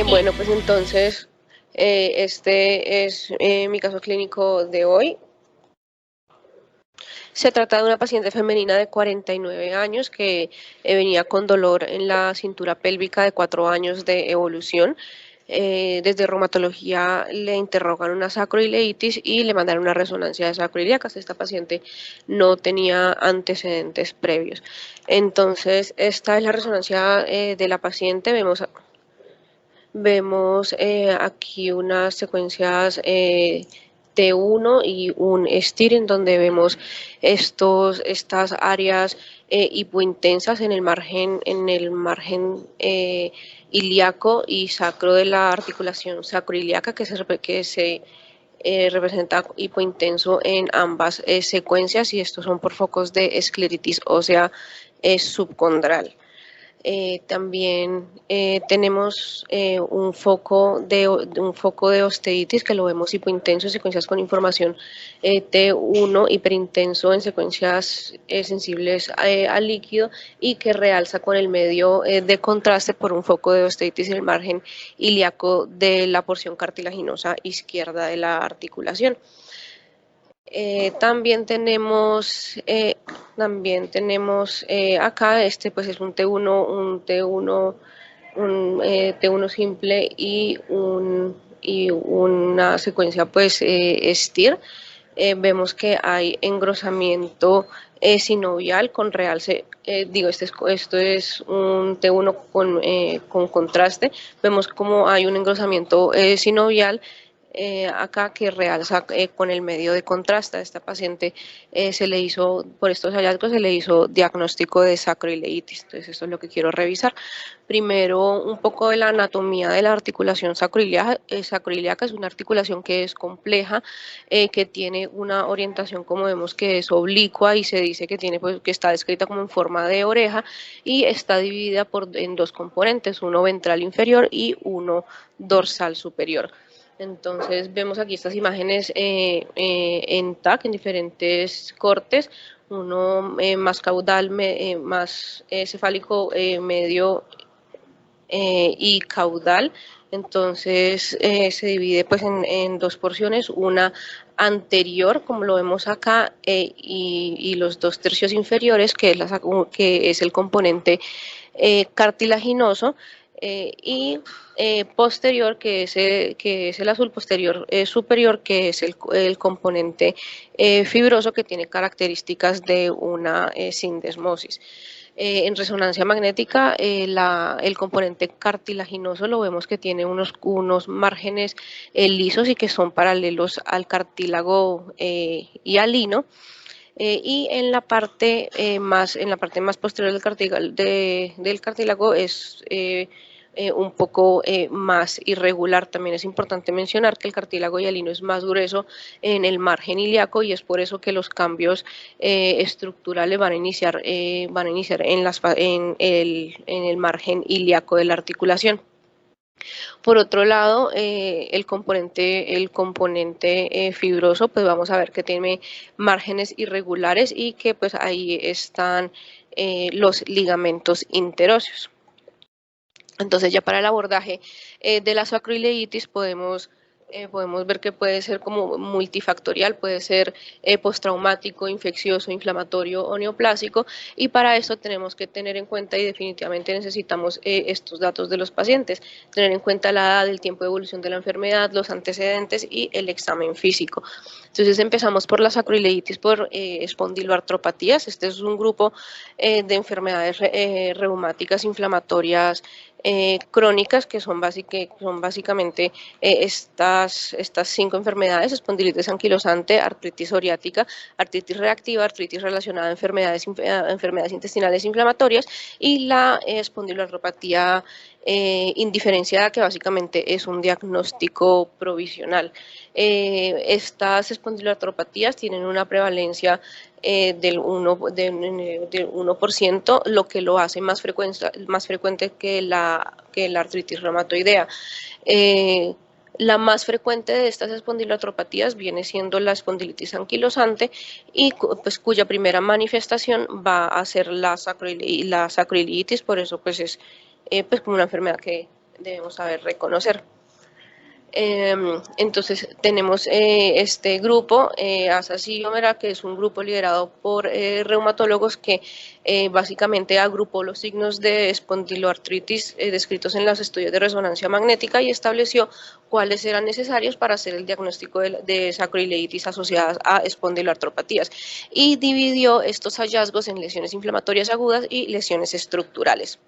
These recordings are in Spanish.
Bueno, pues entonces, este es mi caso clínico de hoy. Se trata de una paciente femenina de 49 años que venía con dolor en la cintura pélvica de 4 años de evolución. Desde reumatología le interrogan una sacroileitis y le mandaron una resonancia de sacroiliacas. Esta paciente no tenía antecedentes previos. Entonces, esta es la resonancia de la paciente. Vemos aquí unas secuencias T1 y un STIR en donde vemos estas áreas hipointensas en el margen ilíaco y sacro de la articulación sacroiliaca que se representa hipointenso en ambas secuencias, y estos son por focos de escleritis ósea subcondral. También tenemos un foco de osteitis que lo vemos hipointenso en secuencias con información T1, hiperintenso en secuencias sensibles al líquido, y que realza con el medio de contraste por un foco de osteitis en el margen ilíaco de la porción cartilaginosa izquierda de la articulación. También tenemos acá, pues es un T1 simple y una secuencia pues STIR. Vemos que hay engrosamiento sinovial con realce. Esto es un T1 con contraste. Vemos como hay un engrosamiento sinovial acá que realza con el medio de contraste. A esta paciente por estos hallazgos se le hizo diagnóstico de sacroileitis. Entonces esto es lo que quiero revisar. Primero, un poco de la anatomía de la articulación sacroiliaca. Sacroiliaca es una articulación que es compleja, que tiene una orientación, como vemos, que es oblicua, y se dice que que está descrita como en forma de oreja, y está dividida en dos componentes, uno ventral inferior y uno dorsal superior. Entonces vemos aquí estas imágenes en TAC, en diferentes cortes, uno más caudal, más cefálico, medio y caudal. Entonces se divide pues en dos porciones, una anterior, como lo vemos acá, y los 2/3 inferiores, que es el componente cartilaginoso, y posterior, que es el azul posterior superior, que es el componente fibroso, que tiene características de una sindesmosis. En resonancia magnética, el componente cartilaginoso lo vemos que tiene unos márgenes lisos y que son paralelos al cartílago hialino. Y en la parte más posterior del cartílago es un poco más irregular. También es importante mencionar que el cartílago hialino es más grueso en el margen ilíaco, y es por eso que los cambios estructurales van a iniciar en el margen ilíaco de la articulación. Por otro lado, el componente fibroso, pues vamos a ver que tiene márgenes irregulares, y que pues ahí están los ligamentos interóseos. Entonces, ya para el abordaje de la sacroileitis podemos ver que puede ser como multifactorial, puede ser postraumático, infeccioso, inflamatorio o neoplásico, y para eso tenemos que tener en cuenta, y definitivamente necesitamos estos datos de los pacientes, tener en cuenta la edad, el tiempo de evolución de la enfermedad, los antecedentes y el examen físico. Entonces empezamos por la sacroileitis por espondiloartropatías. Este es un grupo de enfermedades reumáticas inflamatorias crónicas, que son básicamente estas 5 enfermedades: espondilitis anquilosante, artritis psoriática, artritis reactiva, artritis relacionada a enfermedades intestinales inflamatorias, y la espondiloartropatía indiferenciada, que básicamente es un diagnóstico provisional. Estas espondiloartropatías tienen una prevalencia del 1%, lo que lo hace más frecuente que la artritis reumatoidea. La más frecuente de estas espondiloartropatías viene siendo la espondilitis anquilosante, y pues cuya primera manifestación va a ser la sacroiliitis. Por eso pues es pues como una enfermedad que saber reconocer. Entonces tenemos este grupo, ASA-CIOMERA, que es un grupo liderado por reumatólogos que básicamente agrupó los signos de espondiloartritis descritos en los estudios de resonancia magnética y estableció cuáles eran necesarios para hacer el diagnóstico de sacroileitis asociadas a espondiloartropatías, y dividió estos hallazgos en lesiones inflamatorias agudas y lesiones estructurales.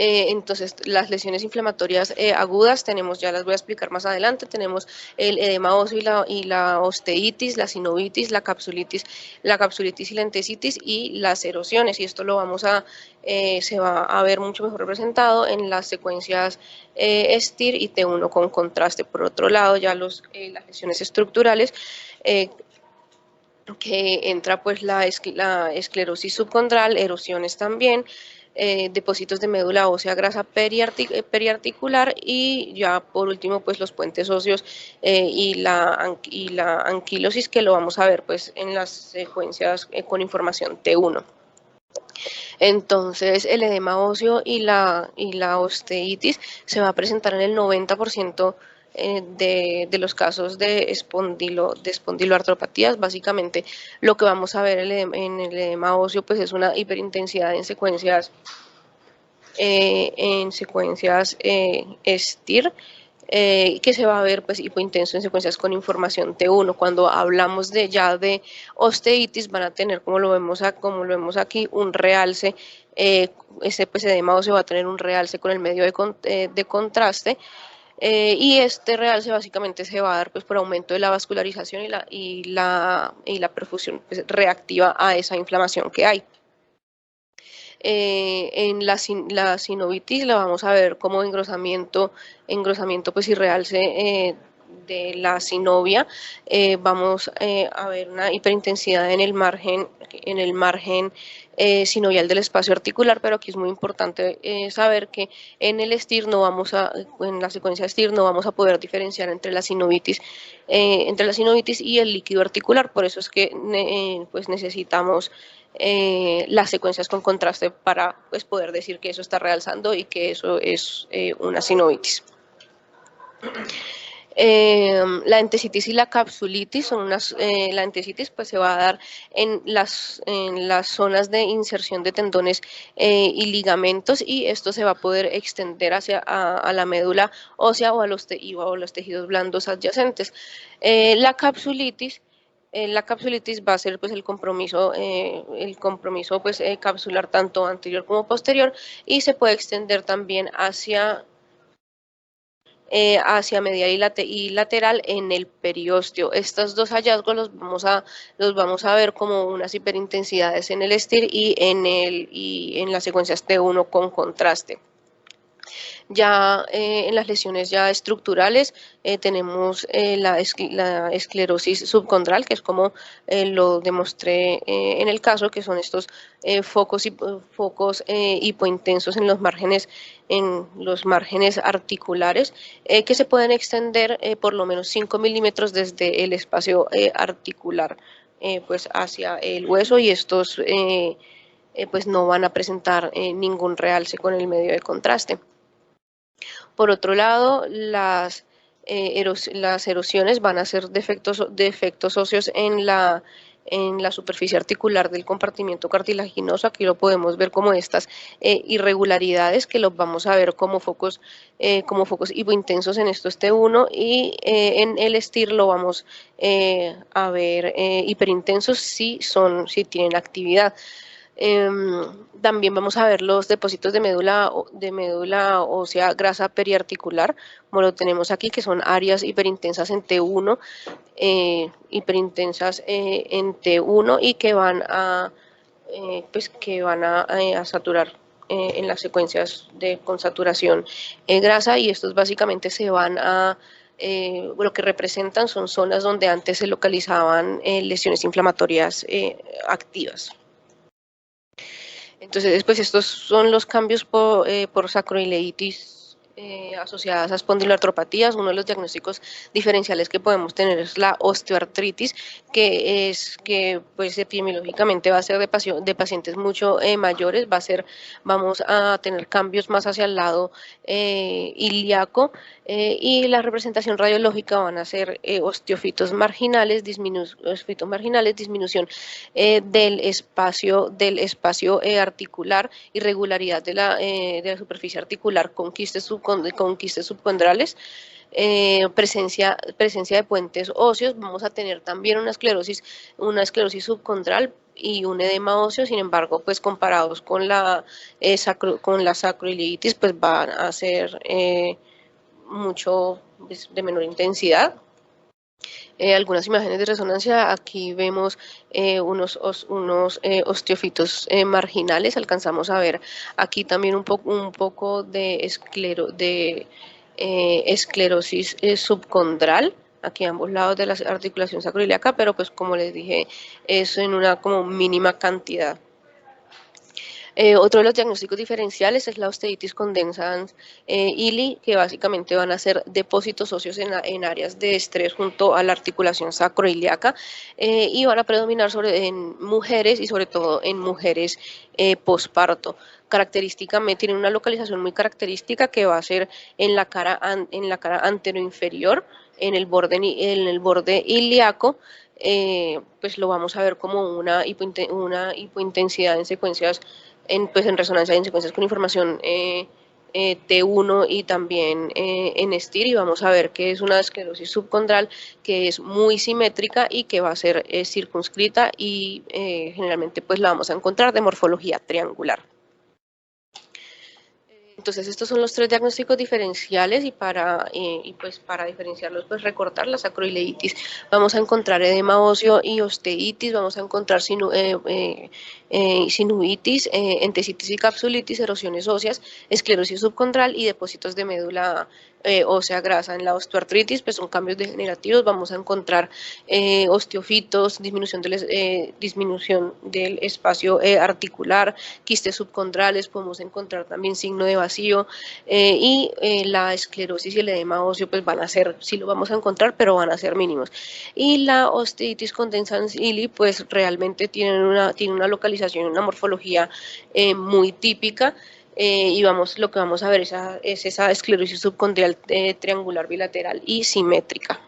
Entonces, las lesiones inflamatorias agudas tenemos, ya las voy a explicar más adelante, tenemos el edema óseo y la osteitis, la sinovitis, la capsulitis y la entesitis y las erosiones, y esto lo vamos a, se va a ver mucho mejor representado en las secuencias STIR y T1 con contraste. Por otro lado, ya las lesiones estructurales, que entra pues la esclerosis subcondral, erosiones también, depósitos de médula ósea grasa periarticular, y ya por último pues los puentes óseos y la anquilosis, que lo vamos a ver pues en las secuencias con información T1. Entonces el edema óseo y la osteitis se va a presentar en el 90% de los casos de espondiloartropatías. Básicamente lo que vamos a ver en el edema óseo pues es una hiperintensidad en secuencias STIR, que se va a ver pues hipointenso en secuencias con información T1. Cuando hablamos ya de osteitis, van a tener, como lo vemos aquí, un realce. Este pues edema óseo va a tener un realce con el medio de contraste, y este realce básicamente se va a dar pues por aumento de la vascularización y la perfusión pues, reactiva a esa inflamación que hay. En la sinovitis la vamos a ver como engrosamiento pues y realce de la sinovia. Vamos a ver una hiperintensidad en el margen sinovial del espacio articular, pero aquí es muy importante saber que en el STIR en la secuencia STIR no vamos a poder diferenciar entre la sinovitis y el líquido articular. Por eso es que pues necesitamos las secuencias con contraste para pues, poder decir que eso está realzando y que eso es una sinovitis. La entesitis y la capsulitis son la entesitis pues se va a dar en las zonas de inserción de tendones y ligamentos, y esto se va a poder extender a la médula ósea o a los tejidos blandos adyacentes. La capsulitis va a ser pues el compromiso pues capsular tanto anterior como posterior, y se puede extender también hacia medial y lateral en el periósteo. Estos dos hallazgos los vamos a ver como unas hiperintensidades en el STIR y en las secuencias T1 con contraste. Ya en las lesiones ya estructurales tenemos la esclerosis subcondral, que es como lo demostré en el caso, que son estos focos hipointensos en los márgenes articulares, que se pueden extender por lo menos 5 milímetros desde el espacio articular pues hacia el hueso, y estos pues no van a presentar ningún realce con el medio de contraste. Por otro lado, las erosiones van a ser defectos óseos en la superficie articular del compartimiento cartilaginoso. Aquí lo podemos ver como estas irregularidades, que los vamos a ver como focos hipointensos en estos T1, y en el STIR lo vamos a ver hiperintensos si tienen actividad. También vamos a ver los depósitos de médula ósea grasa periarticular, como lo tenemos aquí, que son áreas hiperintensas en T1, y que van a saturar en las secuencias con saturación grasa, y estos básicamente se van a lo que representan son zonas donde antes se localizaban lesiones inflamatorias activas. Entonces, pues estos son los cambios por sacroileitis asociadas a espondiloartropatías. Uno de los diagnósticos diferenciales que podemos tener es la osteoartritis, que pues epidemiológicamente va a ser de pacientes mucho mayores, vamos a tener cambios más hacia el lado ilíaco, y la representación radiológica van a ser osteofitos marginales, disminución del espacio articular, irregularidad de la superficie articular con quistes subcondrales, presencia de puentes óseos. Vamos a tener también una esclerosis subcondral y un edema óseo. Sin embargo, pues comparados con con la sacroiliitis, pues van a ser mucho pues, de menor intensidad. Algunas imágenes de resonancia, aquí vemos unos osteofitos marginales, alcanzamos a ver aquí también un poco de esclerosis subcondral, aquí a ambos lados de la articulación sacroiliaca, pero pues como les dije, es en una como mínima cantidad. Otro de los diagnósticos diferenciales es la osteitis condensans ili, que básicamente van a ser depósitos óseos en áreas de estrés junto a la articulación sacroiliaca, y van a predominar en mujeres y sobre todo en mujeres posparto. Característicamente tienen una localización muy característica que va a ser en la cara anteroinferior, en el borde ilíaco. Pues lo vamos a ver como una hipointensidad en secuencias pues en resonancia en secuencias con información T1 y también en STIR, y vamos a ver que es una esclerosis subcondral que es muy simétrica y que va a ser circunscrita y generalmente pues la vamos a encontrar de morfología triangular. Entonces, estos son los tres diagnósticos diferenciales y pues para diferenciarlos, pues recordar la sacroileitis. Vamos a encontrar edema óseo y osteitis, vamos a encontrar sinuitis, entesitis y capsulitis, erosiones óseas, esclerosis subcondral y depósitos de médula ósea grasa. En la osteoartritis, pues son cambios degenerativos, vamos a encontrar osteofitos, disminución del espacio articular, quistes subcondrales, podemos encontrar también signo de vacío, y la esclerosis y el edema óseo pues van a ser, sí lo vamos a encontrar, pero van a ser mínimos. Y la osteitis condensans ili pues realmente tiene una localización, una morfología muy típica, y lo que vamos a ver es esa esclerosis subcondral triangular bilateral y simétrica.